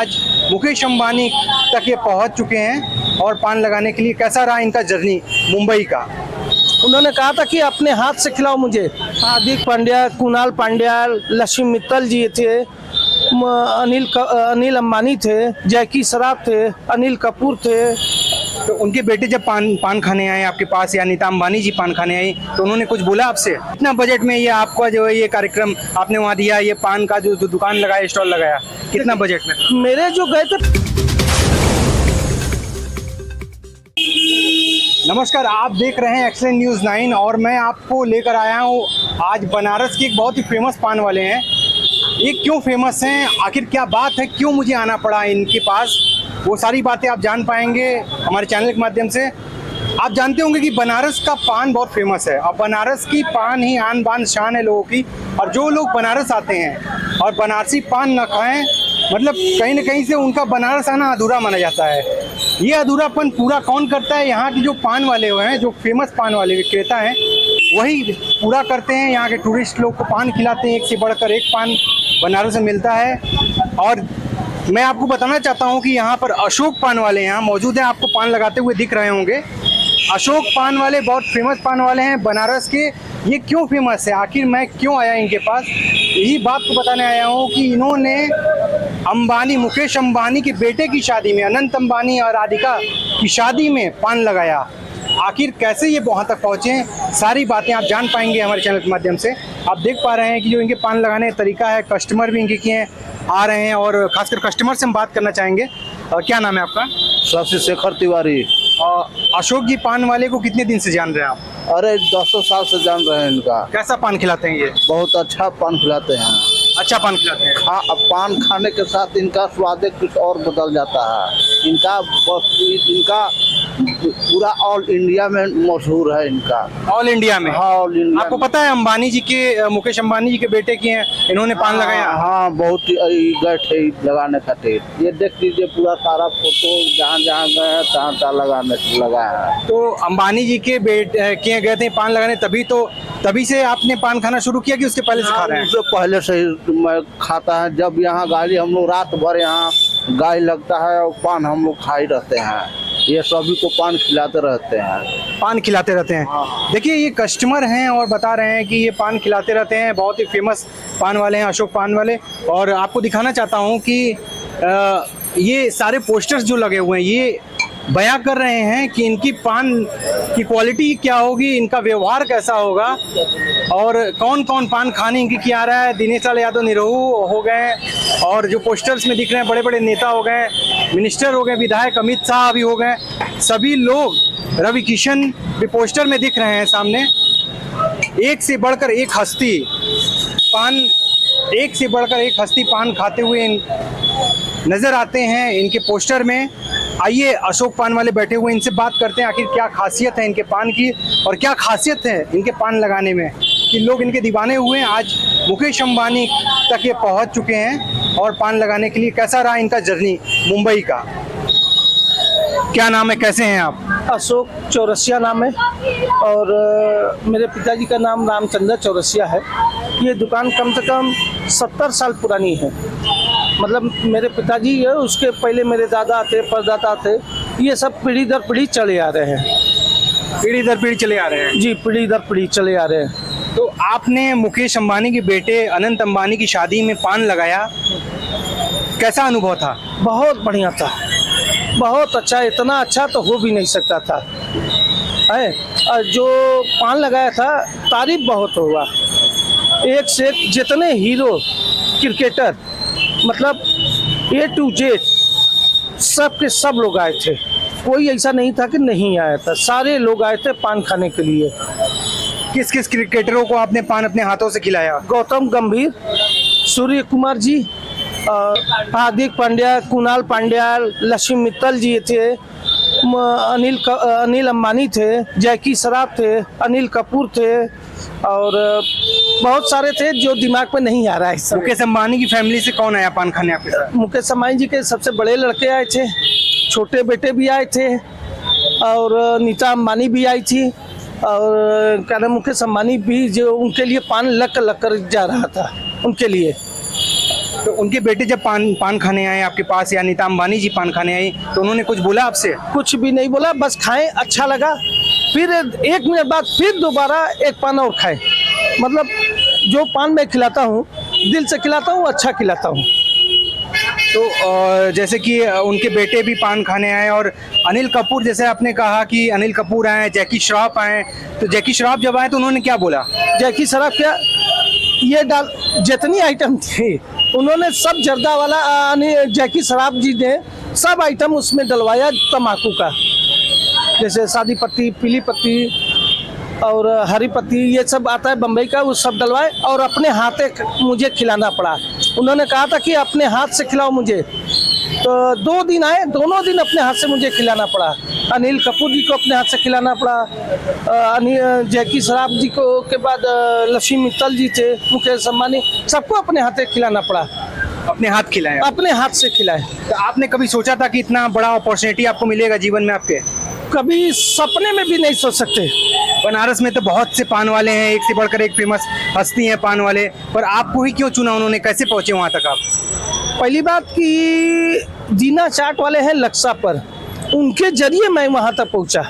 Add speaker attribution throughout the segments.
Speaker 1: आज मुकेश अंबानी तक ये पहुंच चुके हैं और पान लगाने के लिए। कैसा रहा इनका जर्नी मुंबई का?
Speaker 2: उन्होंने कहा था कि अपने हाथ से खिलाओ मुझे। हार्दिक पांड्या, कुणाल पांड्या, लक्ष्मी मित्तल जी थे, अनिल अंबानी थे, जैकी श्रॉफ थे, अनिल कपूर थे।
Speaker 1: तो उनके बेटे जब पान खाने आए आपके पास, या नीता अंबानी जी पान खाने आई, तो उन्होंने कुछ बोला आपसे? कितना बजट में ये आपका जो है ये कार्यक्रम आपने वहाँ दिया, ये पान का जो दुकान लगाया, स्टॉल लगाया, कितना बजट में था?
Speaker 2: मेरे जो गए थे।
Speaker 1: नमस्कार, आप देख रहे हैं एक्सलेंट न्यूज़ 9 और मैं आपको लेकर आया हूँ आज बनारस के एक बहुत ही फेमस पान वाले हैं। ये क्यों फेमस हैं, आखिर क्या बात है, क्यों मुझे आना पड़ा इनके पास, वो सारी बातें आप जान पाएंगे हमारे चैनल के माध्यम से। आप जानते होंगे कि बनारस का पान बहुत फेमस है और बनारस की पान ही आन बान शान है लोगों की। और जो लोग बनारस आते हैं और बनारसी पान न खाएं, मतलब कहीं ना कहीं से उनका बनारस आना अधूरा माना जाता है। ये अधूरापन पूरा कौन करता है? यहाँ के जो पान वाले हैं, जो फेमस पान वाले विक्रेता हैं, वही पूरा करते हैं। यहाँ के टूरिस्ट लोग को पान खिलाते हैं, एक से बढ़कर एक पान बनारस में मिलता है। और मैं आपको बताना चाहता हूँ कि यहाँ पर अशोक पान वाले यहाँ मौजूद हैं, आपको पान लगाते हुए दिख रहे होंगे। अशोक पान वाले बहुत फेमस पान वाले हैं बनारस के। ये क्यों फेमस है, आखिर मैं क्यों आया इनके पास, यही बात को बताने आया हूँ कि इन्होंने अंबानी, मुकेश अंबानी के बेटे की शादी में, अनंत अंबानी और राधिका की शादी में पान लगाया। आखिर कैसे ये वहाँ तक पहुँचे, सारी बातें आप जान पाएंगे हमारे चैनल के माध्यम से। आप देख पा रहे हैं कि जो इनके पान लगाने का तरीका है, कस्टमर भी इनके किए आ रहे हैं और खासकर कस्टमर से हम बात करना चाहेंगे। क्या नाम है आपका?
Speaker 3: शशि शेखर तिवारी।
Speaker 1: अशोक जी पान वाले को कितने दिन से जान रहे हैं आप?
Speaker 3: अरे 10 साल से जान रहे हैं इनका।
Speaker 1: कैसा पान खिलाते हैं ये?
Speaker 3: बहुत अच्छा पान खिलाते हैं।
Speaker 1: अच्छा पान खिलाते हैं।
Speaker 3: पान खाने के साथ इनका स्वाद कुछ और बदल जाता है। इनका पूरा ऑल इंडिया में मशहूर है इनका।
Speaker 1: ऑल इंडिया में?
Speaker 3: हाँ, ऑल इंडिया।
Speaker 1: आपको पता है अंबानी जी के, मुकेश अंबानी जी के बेटे की हैं, इन्होंने पान लगाया?
Speaker 3: हाँ, बहुत गए थे लगाने खातिर। ये देख लीजिए पूरा सारा फोटो, जहाँ जहाँ गए हैं तहाँ लगाने लगाया है।
Speaker 1: तो अंबानी जी के बेटे के गए थे पान लगाने, तभी से आपने पान खाना शुरू किया कि उसके पहले से खा रहे हैं?
Speaker 3: उससे पहले से ही मैं खाता है। जब यहाँ गाड़ी हम लोग रात भर यहाँ गाय लगता है और पान हम लोग खा ही रहते हैं। ये सभी को पान खिलाते रहते हैं।
Speaker 1: पान खिलाते रहते हैं।
Speaker 3: हाँ।
Speaker 1: देखिए ये कस्टमर हैं और बता रहे हैं कि ये पान खिलाते रहते हैं, बहुत ही फेमस पान वाले हैं, अशोक पान वाले। और आपको दिखाना चाहता हूँ कि ये सारे पोस्टर्स जो लगे हुए हैं, ये बयां कर रहे हैं कि इनकी पान की क्वालिटी क्या होगी, इनका व्यवहार कैसा होगा और कौन कौन पान खाने इनकी क्या रहा है। दिनेश लाल यादव निरहू हो गए और जो पोस्टर्स में दिख रहे हैं बड़े बड़े नेता हो गए, मिनिस्टर हो गए, विधायक अमित शाह भी हो गए, सभी लोग, रवि किशन भी पोस्टर में दिख रहे हैं सामने। एक से बढ़कर एक हस्ती पान खाते हुए नजर आते हैं इनके पोस्टर में। आइए अशोक पान वाले बैठे हुए, इनसे बात करते हैं आखिर क्या खासियत है इनके पान की और क्या खासियत है इनके पान लगाने में कि लोग इनके दीवाने हुए हैं। आज मुकेश अंबानी तक ये पहुंच चुके हैं और पान लगाने के लिए। कैसा रहा इनका जर्नी मुंबई का? क्या नाम है, कैसे हैं आप?
Speaker 2: अशोक चौरसिया नाम है और मेरे पिताजी का नाम रामचंद्र चौरसिया है। ये दुकान कम से कम 70 साल पुरानी है। मतलब मेरे पिताजी है, उसके पहले मेरे दादा थे, परदादा थे। ये सब पीढ़ी दर पीढ़ी चले आ रहे हैं।
Speaker 1: पीढ़ी दर पीढ़ी चले आ रहे हैं?
Speaker 2: जी, पीढ़ी दर पीढ़ी चले आ रहे हैं।
Speaker 1: तो आपने मुकेश अंबानी के बेटे अनंत अंबानी की शादी में पान लगाया, कैसा अनुभव था?
Speaker 2: बहुत बढ़िया था, बहुत अच्छा। इतना अच्छा तो हो भी नहीं सकता था है। जो पान लगाया था, तारीफ बहुत हुआ। एक से एक जितने हीरो, क्रिकेटर, मतलब A to Z सब के सब लोग आए थे। कोई ऐसा नहीं था कि नहीं आया था, सारे लोग आए थे पान खाने के लिए।
Speaker 1: किस किस क्रिकेटरों को आपने पान अपने हाथों से खिलाया?
Speaker 2: गौतम गंभीर, सूर्य कुमार जी, हार्दिक पांड्या, कुणाल पांड्या, लक्ष्मी मित्तल जी थे, अनिल अंबानी थे, जैकी श्रॉफ थे, अनिल कपूर थे और बहुत सारे थे जो दिमाग में नहीं आ रहा है।
Speaker 1: मुकेश अंबानी की फैमिली से कौन आया पान खाने आपके साथ?
Speaker 2: मुकेश अंबानी जी के सबसे बड़े लड़के आए थे, छोटे बेटे भी आए थे और नीता अंबानी भी आई थी और क्या नाम, मुकेश अंबानी भी, जो उनके लिए पान लग कर जा रहा था उनके लिए।
Speaker 1: तो उनके बेटे जब पान खाने आए आपके पास, या नीता अंबानी जी पान खाने आई, तो उन्होंने कुछ बोला आपसे?
Speaker 2: कुछ भी नहीं बोला, बस खाएं, अच्छा लगा। फिर 1 मिनट बाद फिर दोबारा एक पान और खाएं। मतलब जो पान मैं खिलाता हूँ, दिल से खिलाता हूँ, अच्छा खिलाता हूँ।
Speaker 1: तो जैसे कि उनके बेटे भी पान खाने आए, और अनिल कपूर, जैसे आपने कहा कि अनिल कपूर आए, जैकी श्रॉफ आए, तो जैकी श्रॉफ जब आए तो उन्होंने क्या बोला?
Speaker 2: जैकी श्रॉफ क्या, ये डाल जितनी आइटम थी उन्होंने सब जर्दा वाला, जैकी श्रॉफ जी ने सब आइटम उसमें डलवाया तम्बाकू का, जैसे सादी पत्ती, पीली पत्ती और हरी पत्ती, ये सब आता है बम्बई का, वो सब डलवाए और अपने हाथे मुझे खिलाना पड़ा। उन्होंने कहा था कि अपने हाथ से खिलाओ मुझे, तो 2 दिन आए, दोनों दिन अपने हाथ से मुझे खिलाना पड़ा। अनिल कपूर जी को अपने हाथ से खिलाना पड़ा, जैकी श्रॉफ जी को के बाद लक्ष्मी मित्तल जी थे, मुकेश अंबानी, सबको अपने हाथ से खिलाना पड़ा।
Speaker 1: अपने हाथ खिलाए?
Speaker 2: अपने हाथ से खिलाए।
Speaker 1: तो आपने कभी सोचा था कि इतना बड़ा अपॉर्चुनिटी आपको मिलेगा जीवन में आपके?
Speaker 2: कभी सपने में भी नहीं सोच सकते।
Speaker 1: बनारस में तो बहुत से पान वाले हैं, एक से बढ़कर एक फेमस हस्ती हैं पान वाले, पर आपको ही क्यों चुना उन्होंने? कैसे पहुंचे वहां तक आप?
Speaker 2: पहली बात कि जीना चाट वाले हैं लक्सा पर, उनके जरिए मैं वहां तक पहुंचा।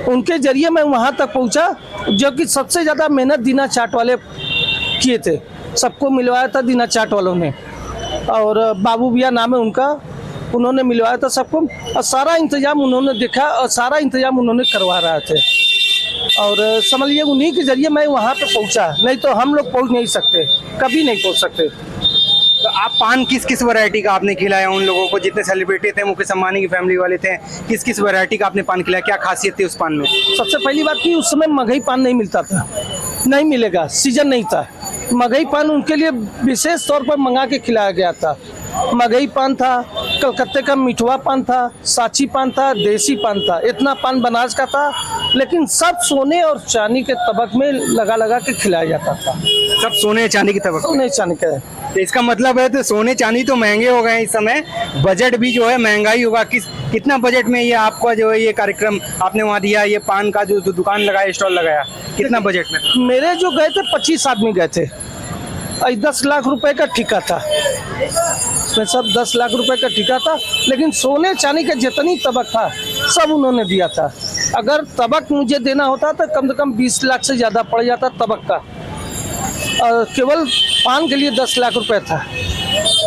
Speaker 2: उनके जरिए मैं वहां तक पहुंचा, जो कि सबसे ज़्यादा मेहनत दीना चाट वाले किए थे। सबको मिलवाया था दीना चाट वालों ने, और बाबू भैया नाम है उनका, उन्होंने मिलवाया था सबको, और सारा इंतजाम उन्होंने देखा और सारा इंतजाम उन्होंने करवा रहे थे। और समझिए उन्हीं के जरिए मैं वहाँ पे पहुँचा, नहीं तो हम लोग पहुँच नहीं सकते, कभी नहीं पहुँच सकते।
Speaker 1: तो आप पान किस किस वैरायटी का आपने खिलाया उन लोगों को? जितने सेलिब्रिटी थे, मुकेश अंबानी की फैमिली वाले थे, किस किस वैरायटी का आपने पान खिलाया? क्या खासियत थी उस पान में?
Speaker 2: सबसे पहली बात कि उस समय मगही पान नहीं मिलता था, नहीं मिलेगा, सीजन नहीं था। मगही पान उनके लिए विशेष तौर पर मंगा के खिलाया गया था। मगही पान था, कलकत्ते का मिठवा पान था, सांची पान था, देसी पान था, इतना पान बनारस का था, लेकिन सब सोने और चांदी के तबक में लगा लगा के खिलाया जाता था।
Speaker 1: सब सोने चांदी की तबक?
Speaker 2: सोने चांदी का।
Speaker 1: तो इसका मतलब है तो सोने चांदी तो महंगे हो गए इस समय, बजट भी जो है महंगाई होगा। कितना बजट में ये आपका जो है ये कार्यक्रम आपने वहाँ दिया, ये पान का जो दुकान लगाया, स्टॉल लगाया, कितना बजट में?
Speaker 2: मेरे जो गए थे 25 आदमी गए थे, 10 लाख रुपए का ठिका था, उसमें सब 10 लाख रुपए का ठिका था, लेकिन सोने चांदी का जितनी तबक था सब उन्होंने दिया था। अगर तबक मुझे देना होता तो कम से कम 20 लाख से ज़्यादा पड़ जाता तबक का, और केवल पान के लिए 10 लाख रुपए था।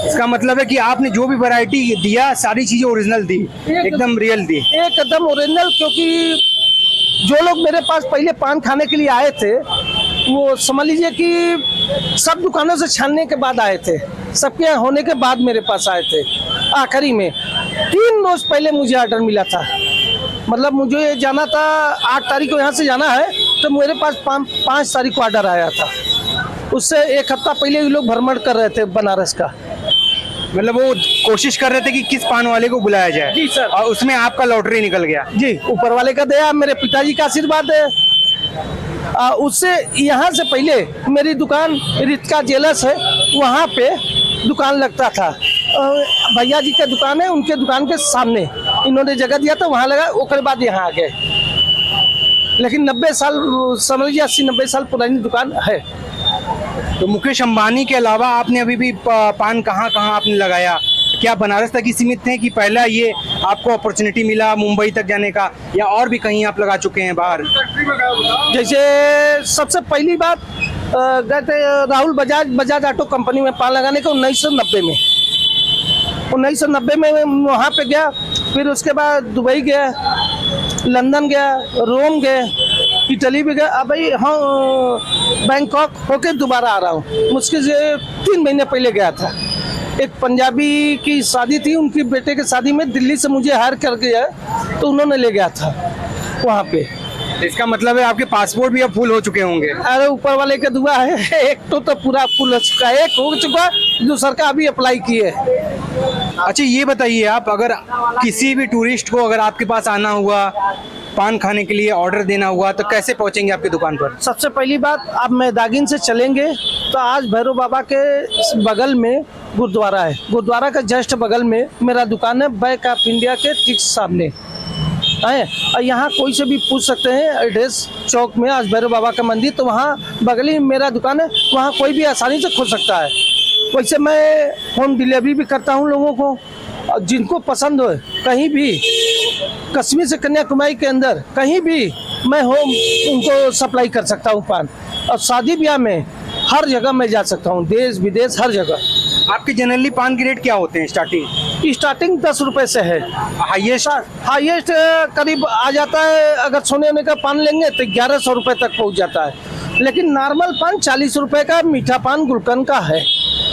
Speaker 1: इसका मतलब है कि आपने जो भी वैरायटी दिया सारी चीज़ें ओरिजिनल दी, एकदम रियल दी?
Speaker 2: एकदम ओरिजिनल, क्योंकि जो लोग मेरे पास पहले पान खाने के लिए आए थे, वो समझ लीजिए कि सब दुकानों से छानने के बाद आए थे, सबके यहाँ होने के बाद मेरे पास आए थे। आखिरी में 3 रोज पहले मुझे ऑर्डर मिला था, मतलब मुझे जाना था 8 तारीख को यहाँ से जाना है, तो मेरे पास 5 तारीख को ऑर्डर आया था। उससे 1 हफ्ता पहले ये लोग भ्रमण कर रहे थे बनारस का,
Speaker 1: मतलब वो कोशिश कर रहे थे कि किस पान वाले को बुलाया जाए।
Speaker 2: जी सर।
Speaker 1: और उसमें आपका लॉटरी निकल गया?
Speaker 2: जी, ऊपर वाले का दया, मेरे पिताजी का आशीर्वाद है। उससे यहाँ से पहले मेरी दुकान रितिका ज्वेलर्स है, वहाँ पे दुकान लगता था। भैया जी का दुकान है, उनके दुकान के सामने इन्होंने जगह दिया था, वहाँ लगा, उसके बाद यहाँ आ गए। लेकिन 90 साल, समझ लीजिए 80-90 साल पुरानी दुकान है।
Speaker 1: तो मुकेश अंबानी के अलावा आपने अभी भी पान कहाँ कहाँ आपने लगाया? क्या बनारस तक ही सीमित थे कि पहला ये आपको अपॉर्चुनिटी मिला मुंबई तक जाने का, या और भी कहीं आप लगा चुके हैं बाहर?
Speaker 2: जैसे सबसे पहली बात गए थे राहुल बजाज ऑटो कंपनी में पान लगाने को 1990 में। 1990 में वहाँ पे गया, फिर उसके बाद दुबई गया, लंदन गया, रोम गए, इटली भी गया। अब भाई हाँ, बैंकॉक होके दोबारा आ रहा हूँ। मुश्किल से 3 महीने पहले गया था। एक पंजाबी की शादी थी, उनकी बेटे की शादी में दिल्ली से मुझे हायर कर गया, तो उन्होंने ले गया था वहाँ पे।
Speaker 1: इसका मतलब है आपके पासपोर्ट भी अब फुल हो चुके होंगे?
Speaker 2: अरे ऊपर वाले का दुआ है, एक तो पूरा फुल हो चुका है, एक हो चुका, दूसरा का अभी अप्लाई किए।
Speaker 1: अच्छा ये बताइए आप, अगर किसी भी टूरिस्ट को अगर आपके पास आना हुआ, पान खाने के लिए ऑर्डर देना हुआ, तो कैसे पहुंचेंगे आपकी दुकान पर?
Speaker 2: सबसे पहली बात, आप मैदागिन से चलेंगे तो आज भैरव बाबा के बगल में गुरुद्वारा है, गुरुद्वारा का जस्ट बगल में मेरा दुकान है, बैंक ऑफ इंडिया के ठीक सामने है। और यहाँ कोई से भी पूछ सकते हैं एड्रेस, चौक में आज भैरव बाबा का मंदिर, तो वहाँ बगल ही मेरा दुकान है, वहाँ कोई भी आसानी से खोल सकता है। वैसे मैं होम डिलीवरी भी करता हूँ लोगों को, और जिनको पसंद हो कहीं भी कश्मीर से कन्याकुमारी के अंदर कहीं भी मैं होम उनको सप्लाई कर सकता हूँ पान। और शादी ब्याह में हर जगह मैं जा सकता हूँ, देश विदेश हर जगह।
Speaker 1: आपके जनरली पान के रेट क्या होते हैं स्टार्टिंग?
Speaker 2: स्टार्टिंग 10 रुपए से है, हाईएस्ट करीब आ जाता है। अगर सोने में का पान लेंगे तो 1100 रुपए तक पहुंच जाता है। लेकिन नॉर्मल पान 40 रुपए का मीठा पान गुलकंद का है।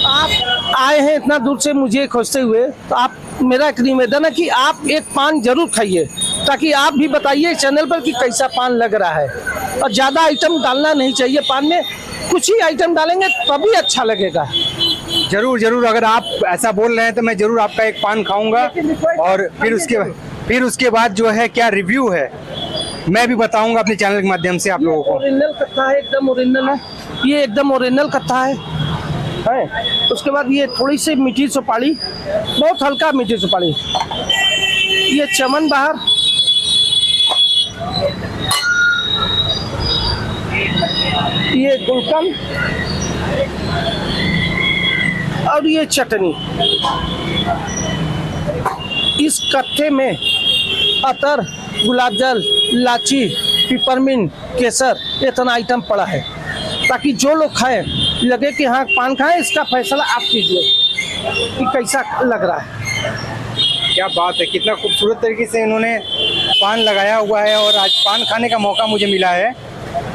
Speaker 2: आप आए हैं इतना दूर से मुझे खोजते हुए, तो आप मेरा एक निवेदन है कि आप एक पान जरूर खाइए, ताकि आप भी बताइए चैनल पर कि कैसा पान लग रहा है। और ज़्यादा आइटम डालना नहीं चाहिए पान में, कुछ ही आइटम डालेंगे तभी अच्छा लगेगा।
Speaker 1: जरूर जरूर, अगर आप ऐसा बोल रहे हैं तो मैं जरूर आपका एक पान खाऊंगा, और फिर उसके बाद जो है क्या रिव्यू है मैं भी बताऊंगा अपने चैनल के माध्यम से आप लोगों को।
Speaker 2: ओरिजिनल कत्था है, एकदम ओरिजिनल है, ये एकदम ओरिजिनल कत्था है। उसके बाद ये थोड़ी सी मीठी सुपारी, बहुत हल्का मीठी सुपारी, ये चमन बहार, ये गुलकंद, और ये चटनी। इस कट्टे में अतर, गुलाब जल, इलायची, पिपरमिंट, केसर, इतना आइटम पड़ा है, ताकि जो लोग खाएं लगे कि हाँ पान खाएं। इसका फैसला आप कीजिए कि कैसा लग रहा है।
Speaker 1: क्या बात है, कितना खूबसूरत तरीके से इन्होंने पान लगाया हुआ है, और आज पान खाने का मौका मुझे मिला है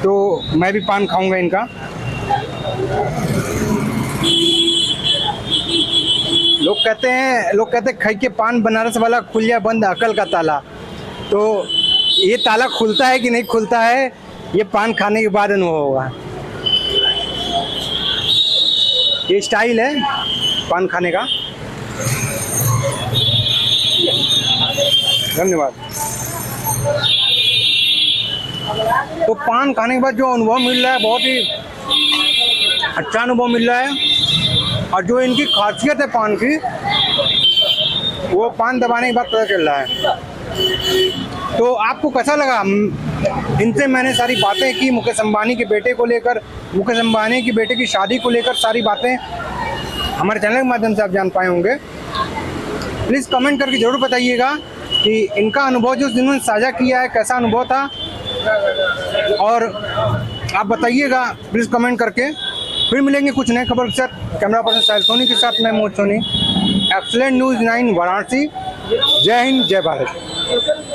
Speaker 1: तो मैं भी पान खाऊंगा इनका। लोग कहते हैं खाई के पान बनारस वाला खुल जाए बंद अकल का ताला। तो ये ताला खुलता है कि नहीं खुलता है, ये पान खाने के बाद अनुभव होगा। ये स्टाइल है पान खाने का। धन्यवाद। तो पान खाने के बाद जो अनुभव मिल रहा है, बहुत ही अच्छा अनुभव मिल रहा है। और जो इनकी खासियत है पान की, वो पान दबाने के बाद पता चल रहा है। तो आपको कैसा लगा? इनसे मैंने सारी बातें की, मुकेश अंबानी के बेटे को लेकर, मुकेश अंबानी के बेटे की शादी को लेकर सारी बातें हमारे चैनल के माध्यम से आप जान पाए होंगे। प्लीज़ कमेंट करके ज़रूर बताइएगा कि इनका अनुभव जो जिन्होंने साझा किया है कैसा अनुभव था, और आप बताइएगा प्लीज़ कमेंट करके। फिर मिलेंगे कुछ नए खबर के साथ। कैमरा पर्सन साहिल सोनी के साथ मैं मोहित सोनी, एक्सीलेंट न्यूज़ 9 वाराणसी। जय हिंद, जय भारत।